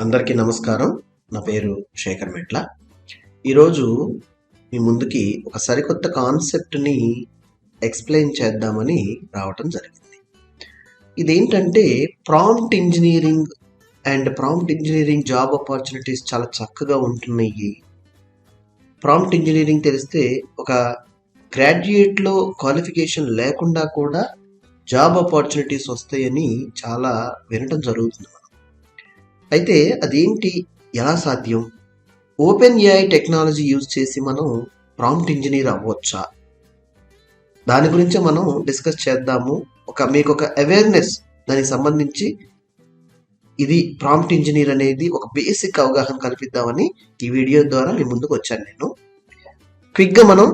అందరికీ నమస్కారం. నా పేరు శేఖర్ మెట్ల. ఈరోజు మీ ముందుకి ఒక సరికొత్త కాన్సెప్ట్ని ఎక్స్ప్లెయిన్ చేద్దామని రావటం జరిగింది. ఇదేంటంటే prompt engineering and prompt engineering job opportunities చాలా చక్కగా ఉంటున్నాయి. ప్రాంప్ట్ ఇంజనీరింగ్ తెలిస్తే ఒక గ్రాడ్యుయేట్లో క్వాలిఫికేషన్ లేకుండా కూడా జాబ్ ఆపర్చునిటీస్ వస్తాయని చాలా వినటం జరుగుతుంది. అయితే అదేంటి, ఎలా సాధ్యం? ఓపెన్ ఏఐ టెక్నాలజీ యూజ్ చేసి మనం ప్రాంప్ట్ ఇంజనీర్ అవ్వచ్చా? దాని గురించి మనం డిస్కస్ చేద్దాము. మీకు ఒక అవేర్నెస్ దానికి సంబంధించి ఇది ప్రాంప్ట్ ఇంజనీర్ అనేది ఒక బేసిక్ అవగాహన కల్పిద్దామని ఈ వీడియో ద్వారా మీ ముందుకు వచ్చాను నేను. క్విక్గా మనం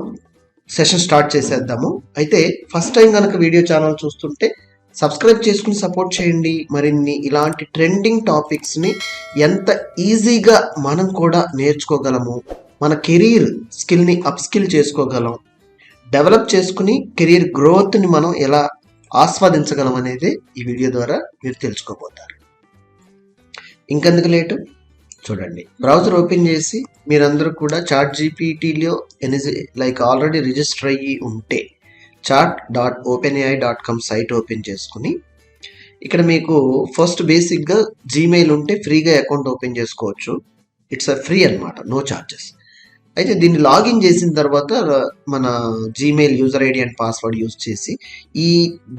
సెషన్ స్టార్ట్ చేసేద్దాము. అయితే ఫస్ట్ టైం కనుక వీడియో ఛానల్ చూస్తుంటే సబ్స్క్రైబ్ చేసుకుని సపోర్ట్ చేయండి. మరిన్ని ఇలాంటి ట్రెండింగ్ టాపిక్స్ని ఎంత ఈజీగా మనం కూడా నేర్చుకోగలము, మన కెరీర్ స్కిల్ని అప్స్కిల్ చేసుకోగలం, డెవలప్ చేసుకుని కెరీర్ గ్రోత్ని మనం ఎలా ఆస్వాదించగలం అనేది ఈ వీడియో ద్వారా మీరు తెలుసుకోబోతారు. ఇంకెందుకు లేటు, చూడండి. బ్రౌజర్ ఓపెన్ చేసి మీరందరూ కూడా chatgptలో ఆల్రెడీ రిజిస్టర్ అయ్యి ఉంటే chat.openai.com సైట్ ఓపెన్ చేసుకుని ఇక్కడ మీకు ఫస్ట్ బేసిక్గా జీమెయిల్ ఉంటే ఫ్రీగా అకౌంట్ ఓపెన్ చేసుకోవచ్చు. ఇట్స్ ఫ్రీ అన్నమాట, నో ఛార్జెస్. అయితే దీన్ని లాగిన్ చేసిన తర్వాత మన Gmail user ID and password use చేసి ఈ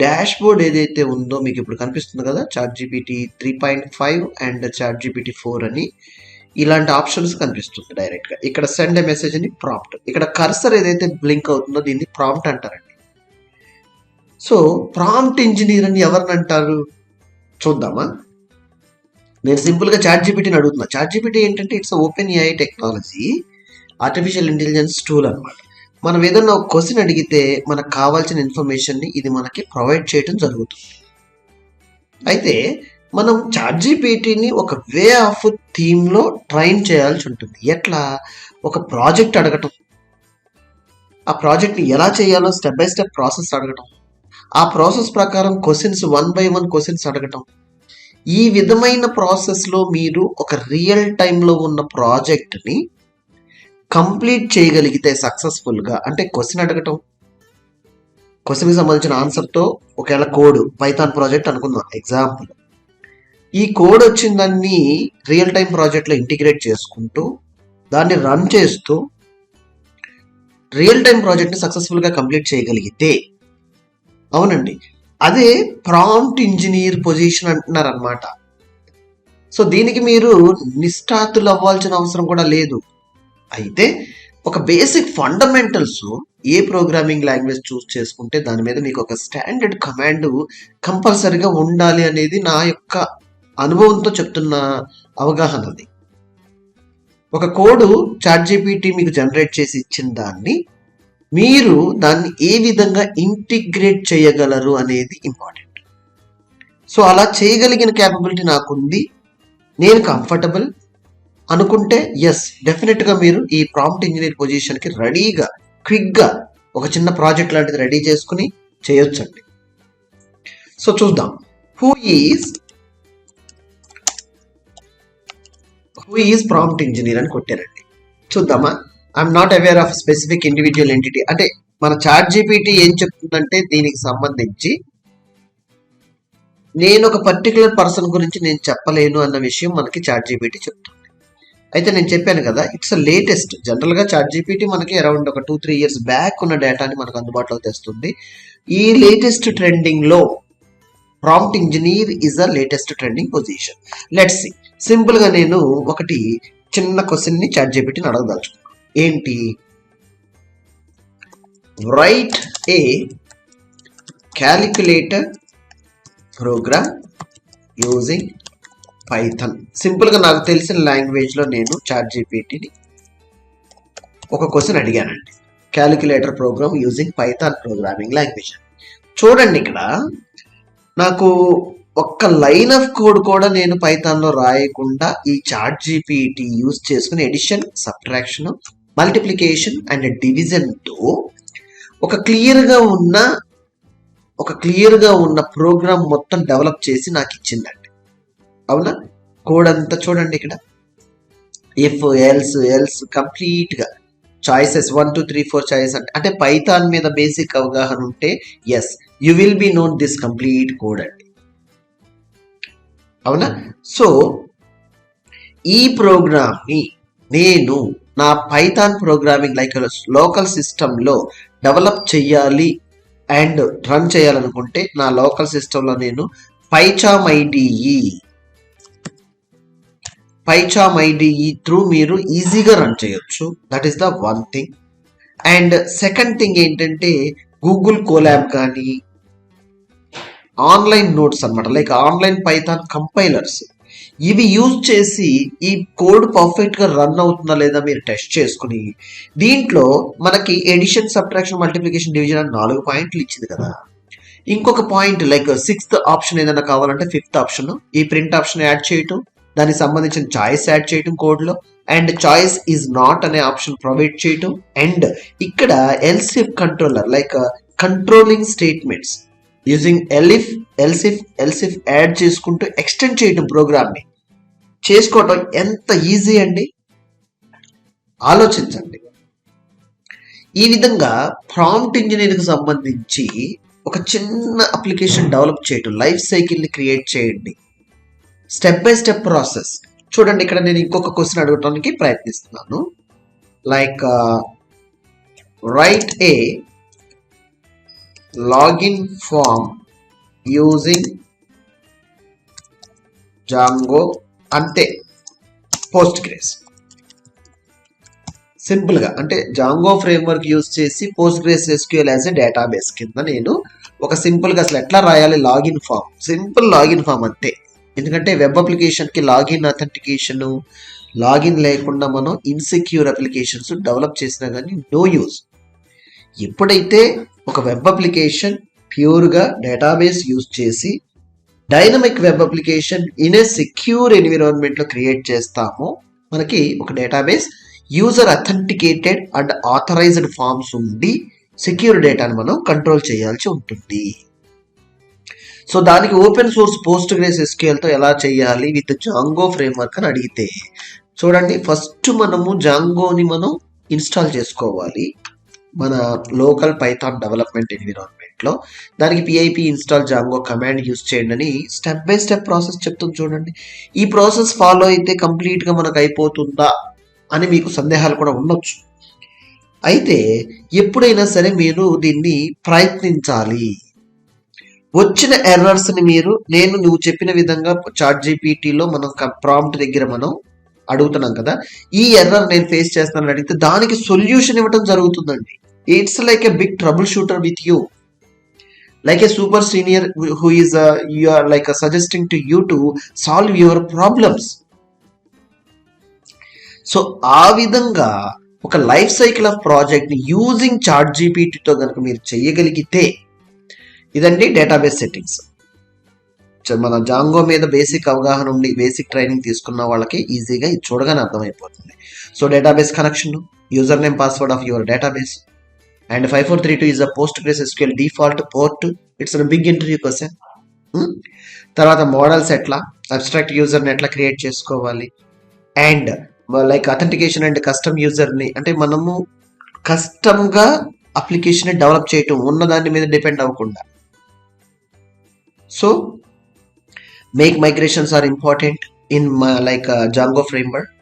డాష్ బోర్డ్ ఏదైతే ఉందో మీకు ఇప్పుడు కనిపిస్తుంది కదా, ChatGPT 3.5 అండ్ ChatGPT 4 అని ఇలాంటి ఆప్షన్స్ కనిపిస్తుంది డైరెక్ట్గా. ఇక్కడ సెండ్ ఎ మెసేజ్ అని ప్రాంప్ట్, ఇక్కడ కర్సర్ ఏదైతే బ్లింక్ అవుతుందో దీన్ని ప్రాంప్ట్ అంటారండి. సో ప్రాంప్ట్ ఇంజనీర్ అని ఎవరిని అంటారు చూద్దామా. నేను సింపుల్గా ChatGPTని అడుగుతున్నా. ChatGPT ఏంటంటే it's open AI technology, artificial intelligence tool అనమాట. మనం ఏదన్నా ఒక క్వశ్చన్ అడిగితే మనకు కావాల్సిన ఇన్ఫర్మేషన్ని ఇది మనకి ప్రొవైడ్ చేయడం జరుగుతుంది. అయితే మనం ChatGPTని ఒక వే ఆఫ్ థీమ్లో ట్రైన్ చేయాల్సి ఉంటుంది. ఎట్లా? ఒక ప్రాజెక్ట్ అడగటం, ఆ ప్రాజెక్ట్ని ఎలా చేయాలో స్టెప్ బై స్టెప్ ప్రాసెస్ అడగటం, ఆ ప్రాసెస్ ప్రకారం క్వశ్చన్స్ 1 by 1 క్వశ్చన్స్ అడగటం. ఈ విధమైన ప్రాసెస్లో మీరు ఒక రియల్ టైంలో ఉన్న ప్రాజెక్ట్ని కంప్లీట్ చేయగలిగితే సక్సెస్ఫుల్గా, అంటే క్వశ్చన్ అడగటం, క్వశ్చన్కి సంబంధించిన ఆన్సర్తో ఒకవేళ కోడ్ పైథాన్ ప్రాజెక్ట్ అనుకుందాం ఎగ్జాంపుల్, ఈ కోడ్ వచ్చిన దాన్ని రియల్ టైం ప్రాజెక్ట్లో ఇంటిగ్రేట్ చేసుకుంటూ దాన్ని రన్ చేస్తూ రియల్ టైం ప్రాజెక్ట్ని సక్సెస్ఫుల్గా కంప్లీట్ చేయగలిగితే, అవునండి, అదే ప్రాంప్ట్ ఇంజనీర్ పొజిషన్ అంటున్నారు అనమాట. సో దీనికి మీరు నిష్ఠాతులు అవ్వాల్సిన అవసరం కూడా లేదు. అయితే ఒక బేసిక్ ఫండమెంటల్స్, ఏ ప్రోగ్రామింగ్ లాంగ్వేజ్ చూస్ చేసుకుంటే దాని మీద మీకు ఒక స్టాండర్డ్ కమాండ్ కంపల్సరీగా ఉండాలి అనేది నా యొక్క అనుభవంతో చెప్తున్న అవగాహన. అది ఒక కోడ్ ChatGPT మీకు జనరేట్ చేసి ఇచ్చిన దాన్ని మీరు దాన్ని ఏ విధంగా ఇంటిగ్రేట్ చేయగలరు అనేది ఇంపార్టెంట్. సో అలా చేయగలిగిన క్యాపబిలిటీ నాకుంది, నేను కంఫర్టబుల్ అనుకుంటే ఎస్, డెఫినెట్గా మీరు ఈ ప్రాంప్ట్ ఇంజనీర్ పొజిషన్కి రెడీగా క్విక్గా ఒక చిన్న ప్రాజెక్ట్ లాంటిది రెడీ చేసుకుని చేయొచ్చండి. సో చూద్దాం, హూ ఈజ్ ప్రాంప్ట్ ఇంజనీర్ అని కొట్టారండి. చూద్దామా. I'm not aware of specific individual entity. అంటే మన ChatGPT ఏం చెప్తుందంటే దీనికి సంబంధించి నేను ఒక పర్టికులర్ పర్సన్ గురించి నేను చెప్పలేను అన్న విషయం మనకి ChatGPT చెప్తుంది. అయితే నేను చెప్పాను కదా, ఇట్స్ లేటెస్ట్. జనరల్గా ChatGPT మనకి అరౌండ్ ఒక 2-3 years బ్యాక్ ఉన్న డేటాని మనకు అందుబాటులోకి తెస్తుంది. ఈ లేటెస్ట్ ట్రెండింగ్లో prompt engineer is a latest trending position. Let's see. సింపుల్గా నేను ఒకటి చిన్న క్వశ్చన్ని ChatGPTని అడగదలుచుకున్నాను. ఏంటి? Write a calculator program using Python. సింపుల్గా నాకు తెలిసిన లాంగ్వేజ్లో నేను ChatGPTని ఒక క్వశ్చన్ అడిగానండి. Calculator program using Python programming language. చూడండి, ఇక్కడ నాకు ఒక్క లైన్ ఆఫ్ కోడ్ కూడా నేను పైథాన్లో రాయకుండా ఈ ChatGPT యూజ్ చేసుకుని ఎడిషన్, సబ్ట్రాక్షన్, మల్టిప్లికేషన్ అండ్ డివిజన్తో ఒక క్లియర్గా ఉన్న ప్రోగ్రామ్ మొత్తం డెవలప్ చేసి నాకు ఇచ్చిందండి. అవునా? కోడ్ అంతా చూడండి ఇక్కడ, ఇఫ్ ఎల్స్ కంప్లీట్గా చాయిసెస్ 1 2 3 4 చాయిస్ అంటే పైథాన్ మీద బేసిక్ అవగాహన ఉంటే as you will be known this complete code అండి, అవునా. సో ఈ ప్రోగ్రామ్ని నేను నా పైథాన్ ప్రోగ్రామింగ్ లైక్ లోకల్ సిస్టంలో డెవలప్ చేయాలి అండ్ రన్ చేయాలనుకుంటే నా లోకల్ సిస్టంలో నేను పైచామ్ ఐడిఈ త్రూ మీరు ఈజీగా రన్ చేయొచ్చు. That is the one thing. And second thing ఏంటంటే గూగుల్ కోలాబ్ కానీ ఆన్లైన్ నోట్స్ అనమాట, లైక్ ఆన్లైన్ పైథాన్ కంపైలర్స్, ఇవి యూజ్ చేసి ఈ కోడ్ పర్ఫెక్ట్గా రన్ అవుతుందా లేదా మీరు టెస్ట్ చేసుకుని, దీంట్లో మనకి ఎడిషన్, సబ్ట్రాక్షన్, మల్టిప్లికేషన్, డివిజన్ అని 4 పాయింట్లు ఇచ్చింది కదా. ఇంకొక పాయింట్ లైక్ 6th ఆప్షన్ ఏదైనా కావాలంటే 5th ఆప్షన్ ఈ ప్రింట్ ఆప్షన్ యాడ్ చేయటం, దానికి సంబంధించిన చాయిస్ యాడ్ చేయటం కోడ్లో, అండ్ చాయిస్ ఈజ్ నాట్ అనే ఆప్షన్ ప్రొవైడ్ చేయటం, అండ్ ఇక్కడ elif controller like controlling statements using elif add చేసుకుంటూ ఎక్స్టెండ్ చేయటం ప్రోగ్రామ్ని చేసుకోవటం ఎంత ఈజీ అండి, ఆలోచించండి. ఈ విధంగా ప్రాంప్ట్ ఇంజనీరింగ్కి సంబంధించి ఒక చిన్న అప్లికేషన్ డెవలప్ చేయటం, లైఫ్ సైకిల్ని క్రియేట్ చేయండి, స్టెప్ బై స్టెప్ ప్రాసెస్. చూడండి ఇక్కడ నేను ఇంకొక క్వశ్చన్ అడగటానికి ప్రయత్నిస్తున్నాను, like write a login form using Django, అంతే, పోస్ట్ గ్రేస్. సింపుల్గా అంటే జాంగో ఫ్రేమ్వర్క్ యూజ్ చేసి Postgres SQL as a database కింద నేను ఒక సింపుల్గా అసలు ఎట్లా రాయాలి login form, simple login form అంతే. ఎందుకంటే వెబ్ అప్లికేషన్కి లాగిన్ అథెంటికేషన్, లాగిన్ లేకుండా మనం ఇన్సెక్యూర్ అప్లికేషన్స్ డెవలప్ చేసినా కానీ నో యూజ్. ఎప్పుడైతే ఒక వెబ్ అప్లికేషన్ ప్యూర్గా డేటాబేస్ యూజ్ చేసి dynamic web application in a secure ఎన్విరాన్మెంట్లో క్రియేట్ చేస్తామో మనకి ఒక database user authenticated and authorised forms ఉండి సెక్యూర్ డేటాను మనం కంట్రోల్ చేయాల్సి ఉంటుంది. సో దానికి ఓపెన్ సోర్స్ పోస్ట్ గ్రేస్ ఎస్క్యూఎల్తో ఎలా చేయాలి విత్ జాంగో ఫ్రేమ్వర్క్ అని అడిగితే, చూడండి ఫస్ట్ మనము జాంగోని మనం ఇన్స్టాల్ చేసుకోవాలి మన లోకల్ పైథాన్ డెవలప్మెంట్ ఎన్విరాన్మెంట్లో. దానికి PIP install Django command use చేయండి అని స్టెప్ బై స్టెప్ ప్రాసెస్ చెప్తుంది చూడండి. ఈ ప్రాసెస్ ఫాలో అయితే కంప్లీట్గా మనకు అయిపోతుందా అని మీకు సందేహాలు కూడా ఉండొచ్చు. అయితే ఎప్పుడైనా సరే మీరు దీన్ని ప్రయత్నించాలి. వచ్చిన ఎర్రర్స్ని నువ్వు చెప్పిన విధంగా చాట్జిపిటిలో మనం ప్రాంప్ట్ దగ్గర మనం అడుగుతున్నాం కదా, ఈ ఎర్రర్ నేను ఫేస్ చేస్తానని అడిగితే దానికి సొల్యూషన్ ఇవ్వడం జరుగుతుందండి. It's like a big trouble shooter with you, like a super senior who is you are like suggesting to you to solve your problems. So ఆ విధంగా ఒక లైఫ్ సైకిల్ ఆఫ్ ప్రాజెక్ట్ని యూజింగ్ చాట్ జీపీటీతో కనుక మీరు చేయగలిగితే, ఇదండి డేటాబేస్ సెట్టింగ్స్. మన జాంగో మీద బేసిక్ అవగాహన ఉండి బేసిక్ ట్రైనింగ్ తీసుకున్న వాళ్ళకి ఈజీగా ఇది చూడగానే అర్థమైపోతుంది. So database connection, user name, password of your database, and 5432 is a PostgreSQL default port. It's a big interview question. తర్వాత మోడల్స్ ఎట్లా, అబ్స్ట్రాక్ట్ యూజర్ని ఎట్లా క్రియేట్ చేసుకోవాలి, and like authentication and custom యూజర్ని, అంటే మనము కస్టమ్గా అప్లికేషన్ డెవలప్ చేయటం ఉన్నదాని మీద డిపెండ్ అవ్వకుండా. So make migrations are important in like Django framework.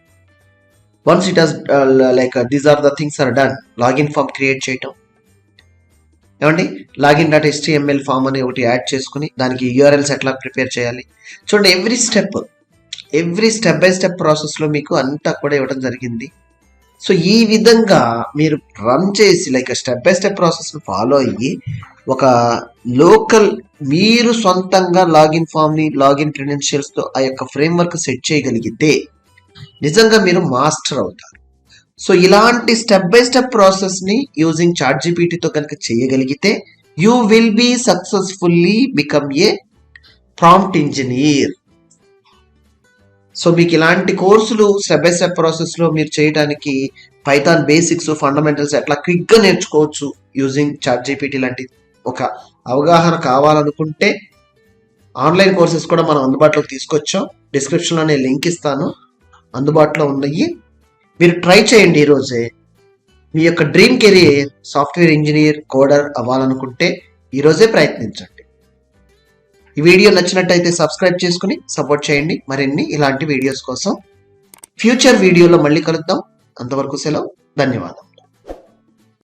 Once it has like these are the things are done, login form create చేయటం, ఏమండి లాగిన్ డాట్ HTML ఫామ్ అని ఒకటి యాడ్ చేసుకుని దానికి యూఆర్ఎల్స్ ఎట్లా ప్రిపేర్ చేయాలి. చూడండి ఎవ్రీ స్టెప్ బై స్టెప్ ప్రాసెస్లో మీకు అంతా కూడా ఇవ్వడం జరిగింది. సో ఈ విధంగా మీరు రన్ చేసి లైక్ స్టెప్ బై స్టెప్ ప్రాసెస్ని ఫాలో అయ్యి ఒక లోకల్ మీరు సొంతంగా లాగిన్ ఫామ్ని, లాగిన్ క్రెడెన్షియల్స్తో ఆ యొక్క ఫ్రేమ్వర్క్ సెట్ చేయగలిగితే నిజంగా మీరు మాస్టర్ అవుతారు. సో ఇలాంటి స్టెప్ బై స్టెప్ ప్రాసెస్ని యూజింగ్ చాట్ జీపీటీతో కనుక చేయగలిగితే you will be successfully become a prompt engineer. So మీకు ఇలాంటి కోర్సులు స్టెప్ బై స్టెప్ ప్రాసెస్లో మీరు చేయడానికి పైథాన్ బేసిక్స్, ఫండమెంటల్స్ ఎట్లా క్విక్గా నేర్చుకోవచ్చు యూజింగ్ చాట్ జీపీటీ లాంటి ఒక అవగాహన కావాలనుకుంటే ఆన్లైన్ కోర్సెస్ కూడా మనం అందుబాటులోకి తీసుకొచ్చాం. డిస్క్రిప్షన్లో నేను లింక్ ఇస్తాను, అందుబాటులో ఉన్నాయి. మీరు ట్రై చేయండి ఈరోజే. మీ యొక్క dream career software engineer, coder అవ్వాలనుకుంటే ఈరోజే ప్రయత్నించండి. ఈ వీడియో నచ్చినట్టయితే సబ్స్క్రైబ్ చేసుకుని సపోర్ట్ చేయండి. మరిన్ని ఇలాంటి వీడియోస్ కోసం ఫ్యూచర్ వీడియోలో మళ్ళీ కలుద్దాం. అంతవరకు సెలవు. ధన్యవాదాలు.